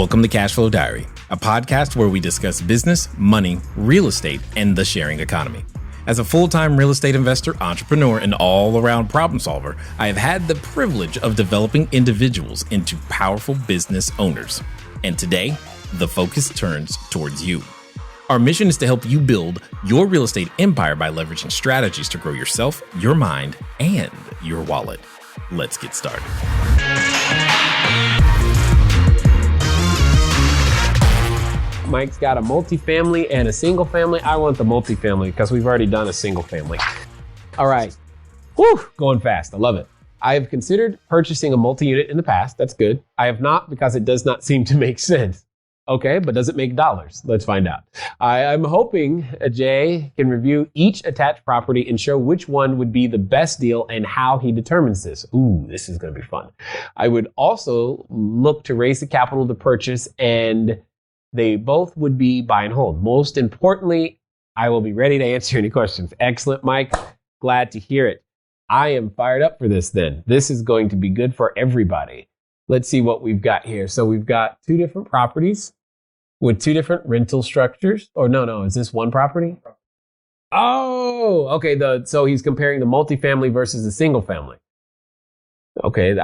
Welcome to Cashflow Diary, a podcast where we discuss business, money, real estate, and the sharing economy. As a full-time real estate investor, entrepreneur, and all-around problem solver, I have had the privilege of developing individuals into powerful business owners. And today, the focus turns towards you. Our mission is to help you build your real estate empire by leveraging strategies to grow yourself, your mind, and your wallet. Let's get started. Mike's got a multifamily and a single family. I want the multifamily because we've already done a single family. All right. Whew, going fast. I love it. I have considered purchasing a multi-unit in the past. That's good. I have not because it does not seem to make sense. Okay, but does it make dollars? Let's find out. I'm hoping Jay can review each attached property and show which one would be the best deal and how he determines this. Ooh, this is going to be fun. I would also look to raise the capital to purchase, and they both would be buy and hold. Most importantly, I will be ready to answer any questions. Excellent, Mike. Glad to hear it. I am fired up for this then. This is going to be good for everybody. Let's see what we've got here. So we've got two different properties with two different rental structures. Or no, is this one property? Oh, okay. So he's comparing the multifamily versus the single family. Okay,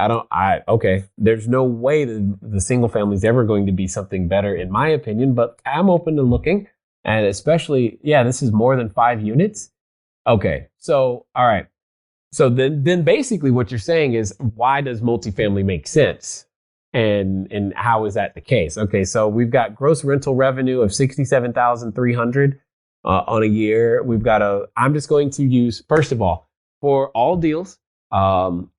okay. There's no way that the single family is ever going to be something better in my opinion, but I'm open to looking. And especially, this is more than 5 units. Okay, so, all right. So then basically what you're saying is, why does multifamily make sense? And how is that the case? Okay, so we've got gross rental revenue of $67,300 on a year. We've got I'm just going to use, first of all, for all deals,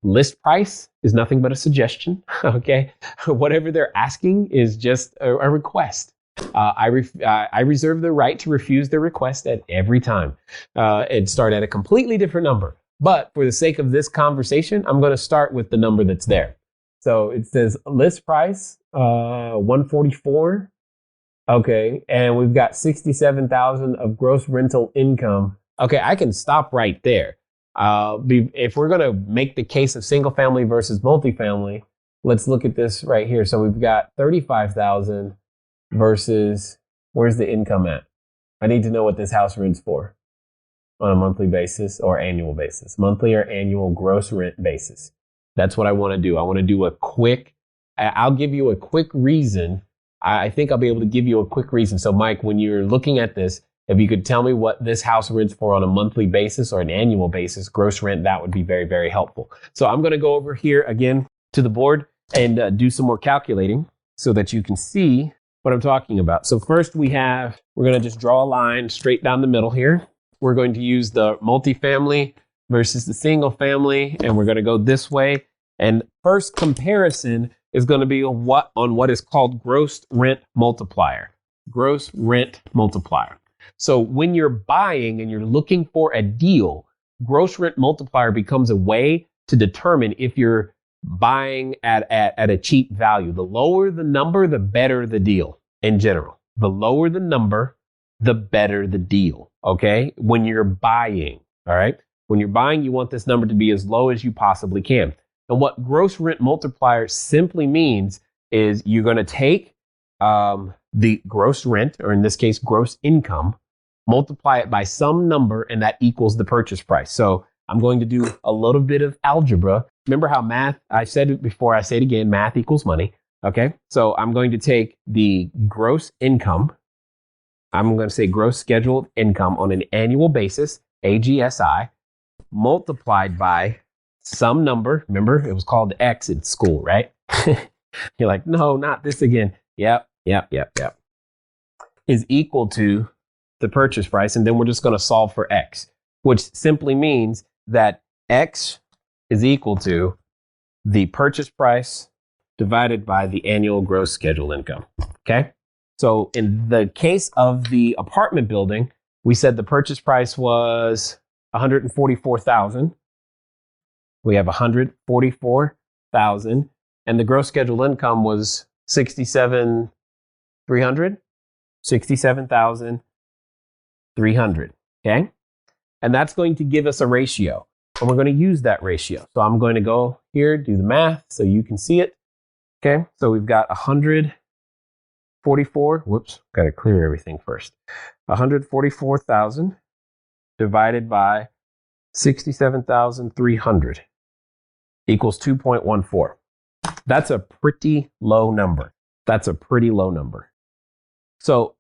list price is nothing but a suggestion. Okay, whatever they're asking is just a request. I reserve the right to refuse their request at every time and start at a completely different number. But for the sake of this conversation, I'm going to start with the number that's there. So it says list price, $144. Okay. And we've got $67,000 of gross rental income. Okay. I can stop right there. If we're going to make the case of single family versus multifamily, let's look at this right here. So we've got $35,000 versus, where's the income at? I need to know what this house rents for. On a monthly basis or annual basis, monthly or annual gross rent basis. That's what I want to do. I want to do I'll give you a quick reason. I think I'll be able to give you a quick reason. So Mike, when you're looking at this, if you could tell me what this house rents for on a monthly basis or an annual basis, gross rent, that would be very, very helpful. So I'm going to go over here again to the board and do some more calculating so that you can see what I'm talking about. So first we're going to just draw a line straight down the middle here. We're going to use the multifamily versus the single family, and we're going to go this way. And first comparison is going to be on what is called gross rent multiplier. Gross rent multiplier. So when you're buying and you're looking for a deal, gross rent multiplier becomes a way to determine if you're buying at a cheap value. The lower the number, the better the deal in general. The lower the number, the better the deal. Okay, when you're buying, all right? When you're buying, you want this number to be as low as you possibly can. And what gross rent multiplier simply means is you're going to take the gross rent, or in this case, gross income, multiply it by some number, and that equals the purchase price. So I'm going to do a little bit of algebra. Remember how math, I said it before, I say it again, math equals money. Okay, so I'm going to take the gross income, I'm going to say gross scheduled income on an annual basis, AGSI, multiplied by some number. Remember, it was called X in school, right? You're like, no, not this again. Yep. Is equal to the purchase price. And then we're just going to solve for X, which simply means that X is equal to the purchase price divided by the annual gross scheduled income. Okay. So in the case of the apartment building, we said the purchase price was $144,000. We have $144,000, and the gross scheduled income was $67,300. Okay, and that's going to give us a ratio, and we're going to use that ratio. So I'm going to go here, do the math, so you can see it. Okay, so we've got 100 144, whoops, got to clear everything first. 144,000 divided by 67,300 equals 2.14. That's a pretty low number. So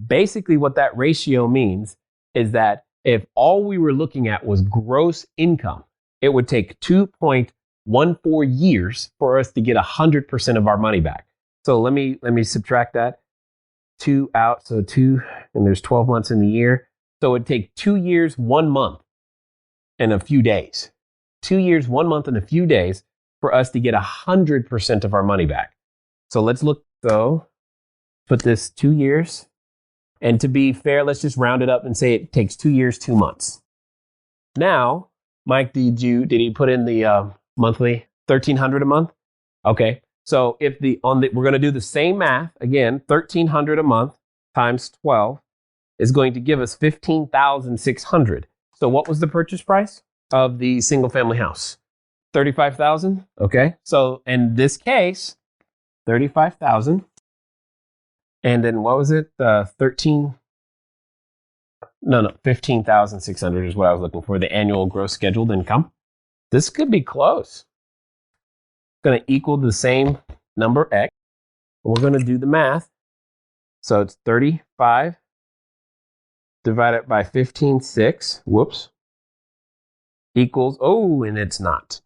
basically what that ratio means is that if all we were looking at was gross income, it would take 2.14 years for us to get 100% of our money back. So let me subtract that 2 out. So 2, and there's 12 months in the year. So it'd take 2 years, 1 month and a few days. 2 years, 1 month and a few days for us to get 100% of our money back. So let's look, so put this 2 years. And to be fair, let's just round it up and say it takes 2 years, 2 months. Now, Mike, did he put in the monthly $1,300 a month? Okay. So if we're going to do the same math again, $1,300 a month times 12 is going to give us $15,600. So what was the purchase price of the single family house? $35,000. Okay. So in this case, $35,000. And then what was it? 15,600 is what I was looking for, the annual gross scheduled income. This could be close. It's going to equal the same number, X. We're going to do the math. So it's 35 divided by 15.6, whoops, equals, oh, and it's not.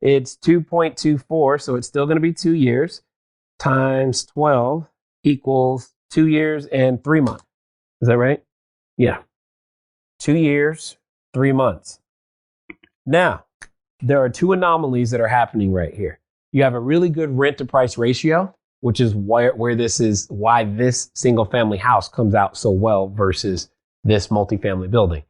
It's 2.24, so it's still going to be 2 years, times 12 equals 2 years and 3 months. Is that right? Yeah. 2 years, 3 months. Now, there are two anomalies that are happening right here. You have a really good rent to price ratio, which is why this single family house comes out so well versus this multifamily building.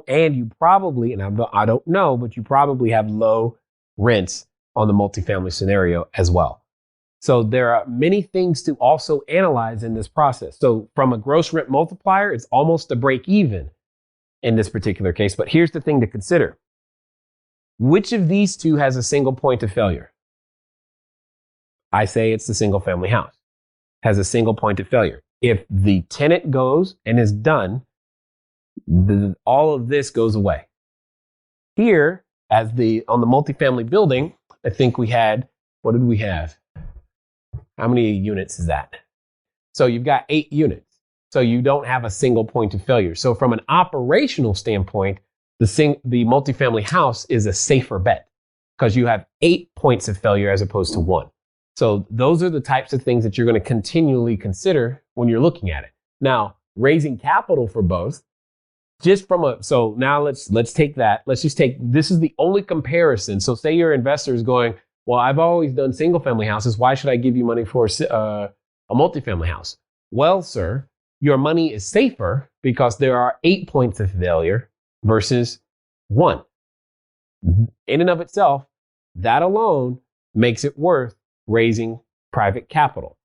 And you probably, and I don't know, but you probably have low rents on the multifamily scenario as well. So there are many things to also analyze in this process. So from a gross rent multiplier, it's almost a break even in this particular case. But here's the thing to consider. Which of these two has a single point of failure? I say it's the single family house. Has a single point of failure. If the tenant goes and is done, all of this goes away. Here, on the multifamily building, I think we had, what did we have? How many units is that? So you've got 8 units. So you don't have a single point of failure. So from an operational standpoint, the multifamily house is a safer bet because you have 8 points of failure as opposed to 1. So those are the types of things that you're going to continually consider when you're looking at it. Now, raising capital for both, so now let's take that. This is the only comparison. So say your investor is going, well, I've always done single family houses. Why should I give you money for a multifamily house? Well, sir, your money is safer because there are 8 points of failure versus 1. In and of itself, that alone makes it worth raising private capital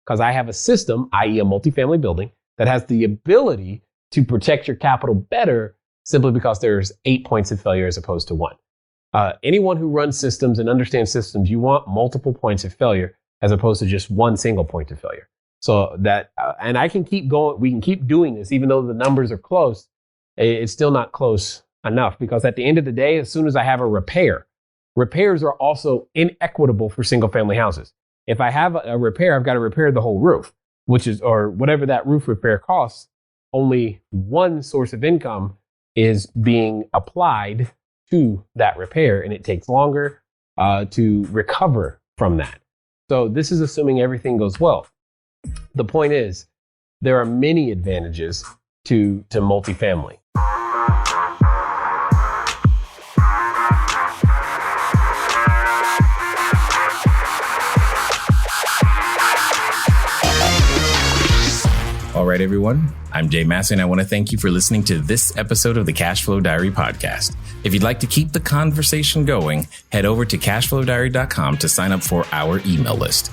because I have a system, i.e. a multifamily building, that has the ability to protect your capital better simply because there's 8 points of failure as opposed to 1. Anyone who runs systems and understands systems, you want multiple points of failure as opposed to just one single point of failure. So that, and I can keep going, we can keep doing this, even though the numbers are close, it's still not close enough because at the end of the day, as soon as I have a repair, repairs are also inequitable for single family houses. If I have a repair, I've got to repair the whole roof, or whatever that roof repair costs. Only one source of income is being applied to that repair, and it takes longer to recover from that. So this is assuming everything goes well. The point is, there are many advantages to multifamily. All right, everyone. I'm Jay Massey, and I want to thank you for listening to this episode of the Cashflow Diary podcast. If you'd like to keep the conversation going, head over to CashFlowDiary.com to sign up for our email list.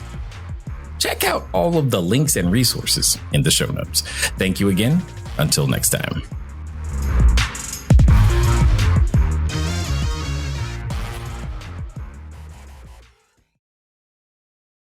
Check out all of the links and resources in the show notes. Thank you again. Until next time.